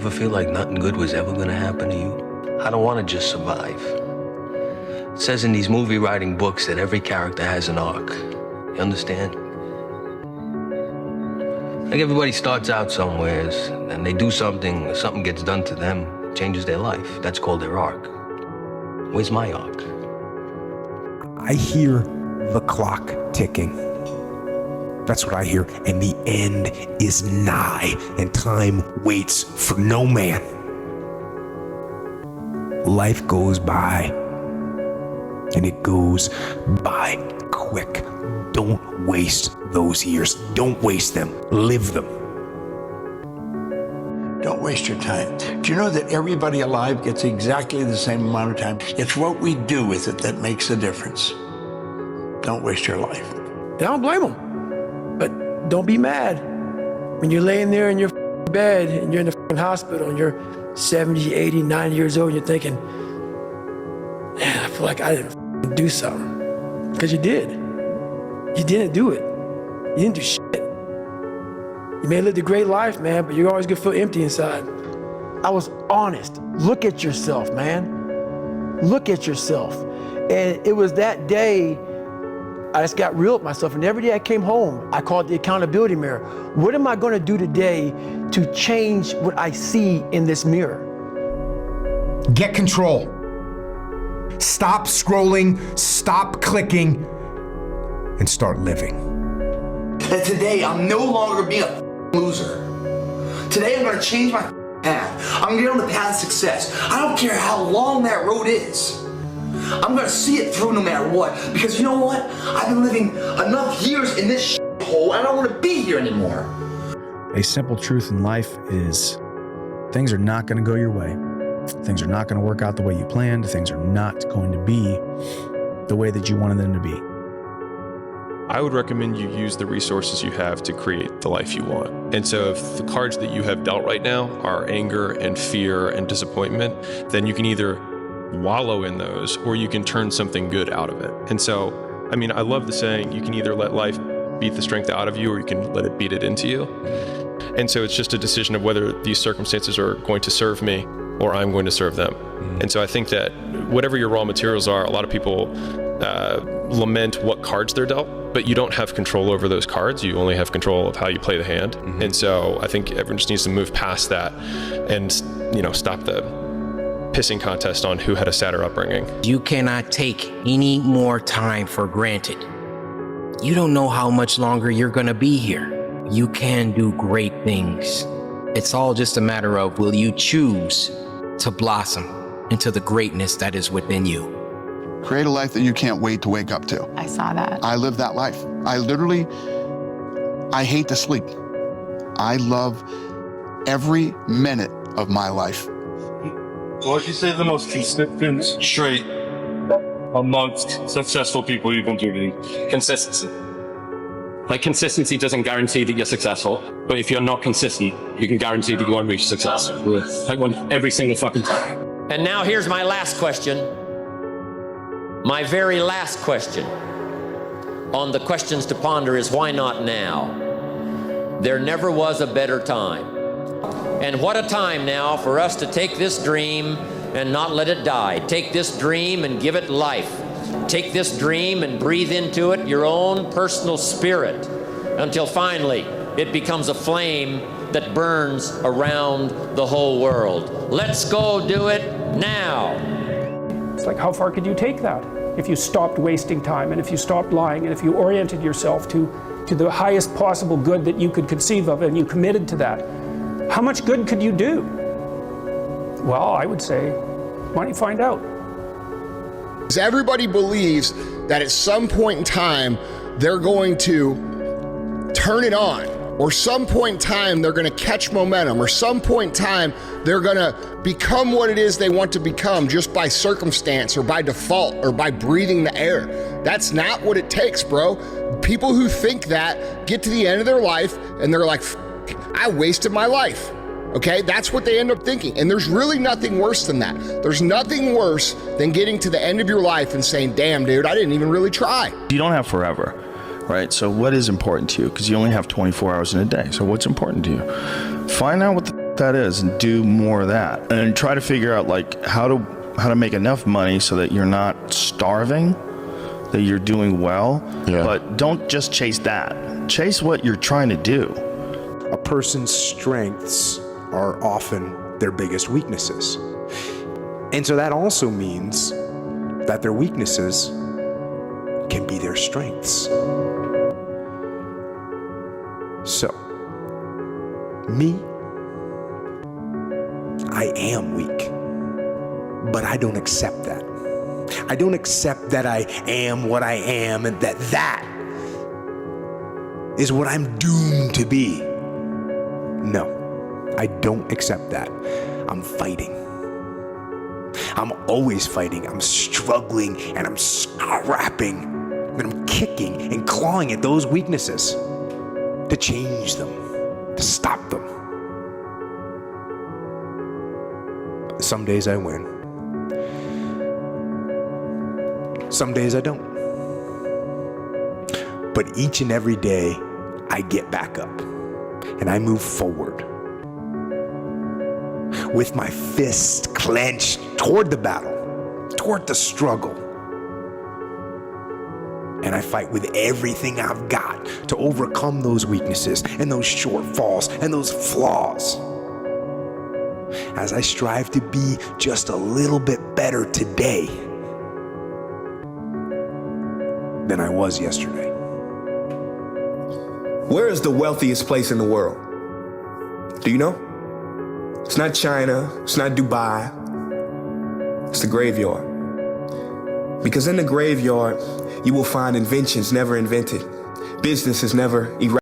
Ever feel like nothing good was ever gonna happen to you? I don't wanna just survive. It says in these movie writing books that every character has an arc. You understand? Like everybody starts out somewheres, and they do something, or something gets done to them, changes their life. That's called their arc. Where's my arc? I hear the clock ticking. That's what I hear. And the end is nigh, and time waits for no man. Life goes by, and it goes by quick. Don't waste those years. Don't waste them. Live them. Don't waste your time. Do you know that everybody alive gets exactly the same amount of time? It's what we do with it that makes a difference. Don't waste your life. And I don't blame them. But don't be mad when you're laying there in your bed and you're in the hospital and you're 70, 80, 90 years old and you're thinking, man, I feel like I didn't do something. Because you did. You didn't do it. You didn't do shit. You may have lived a great life, man, but you're always gonna feel empty inside. I was honest. Look at yourself, man. Look at yourself. And it was that day I just got real with myself, and every day I came home, I called the accountability mirror. What am I gonna do today to change what I see in this mirror? Get control. Stop scrolling, stop clicking, and start living. That today I'm no longer being a loser. Today I'm gonna change my path. I'm gonna get on the path of success. I don't care how long that road is. I'm gonna see it through no matter what, because you know what? I've been living enough years in this hole, and I don't want to be here anymore. A simple truth in life is things are not going to go your way. Things are not going to work out the way you planned. Things are not going to be the way that you wanted them to be. I would recommend you use the resources you have to create the life you want. And so if the cards that you have dealt right now are anger and fear and disappointment, then you can either wallow in those, or you can turn something good out of it. And so, I mean, I love the saying, you can either let life beat the strength out of you, or you can let it beat it into you. And so it's just a decision of whether these circumstances are going to serve me or I'm going to serve them. And so I think that whatever your raw materials are, a lot of people lament what cards they're dealt, but you don't have control over those cards. You only have control of how you play the hand. And so I think everyone just needs to move past that and, you know, stop the pissing contest on who had a sadder upbringing. You cannot take any more time for granted. You don't know how much longer you're gonna be here. You can do great things. It's all just a matter of, will you choose to blossom into the greatness that is within you? Create a life that you can't wait to wake up to. I saw that. I live that life. I hate to sleep. I love every minute of my life. What would you say the most consistent trait amongst successful people you've interviewed? Consistency. Like, consistency doesn't guarantee that you're successful, but if you're not consistent, you can guarantee that you won't reach success. Like, one every single fucking time. And now here's my last question. My very last question on the questions to ponder is, why not now? There never was a better time. And what a time now for us to take this dream and not let it die. Take this dream and give it life. Take this dream and breathe into it your own personal spirit until finally it becomes a flame that burns around the whole world. Let's go do it now. It's like, how far could you take that if you stopped wasting time, and if you stopped lying, and if you oriented yourself to the highest possible good that you could conceive of, and you committed to that? How much good could you do? Well, I would say, why don't you find out? Everybody believes that at some point in time, they're going to turn it on, or some point in time, they're gonna catch momentum, or some point in time, they're gonna become what it is they want to become just by circumstance, or by default, or by breathing the air. That's not what it takes, bro. People who think that get to the end of their life and they're like, I wasted my life. Okay, that's what they end up thinking. And there's really nothing worse than that. There's nothing worse than getting to the end of your life and saying, damn, dude, I didn't even really try. You don't have forever, right? So what is important to you? Because you only have 24 hours in a day. So what's important to you? Find out what the that is and do more of that. And try to figure out like how to make enough money so that you're not starving, that you're doing well. Yeah. But don't just chase that. Chase what you're trying to do. A person's strengths are often their biggest weaknesses. And so that also means that their weaknesses can be their strengths. So, me, I am weak, but I don't accept that. I don't accept that I am what I am and that is what I'm doomed to be. No, I don't accept that. I'm fighting. I'm always fighting. I'm struggling and I'm scrapping and I'm kicking and clawing at those weaknesses to change them, to stop them. Some days I win. Some days I don't. But each and every day I get back up and I move forward with my fists clenched toward the battle, toward the struggle. And I fight with everything I've got to overcome those weaknesses and those shortfalls and those flaws, as I strive to be just a little bit better today than I was yesterday. Where is the wealthiest place in the world? Do you know? It's not China, it's not Dubai, it's the graveyard. Because in the graveyard, you will find inventions never invented, businesses never erected.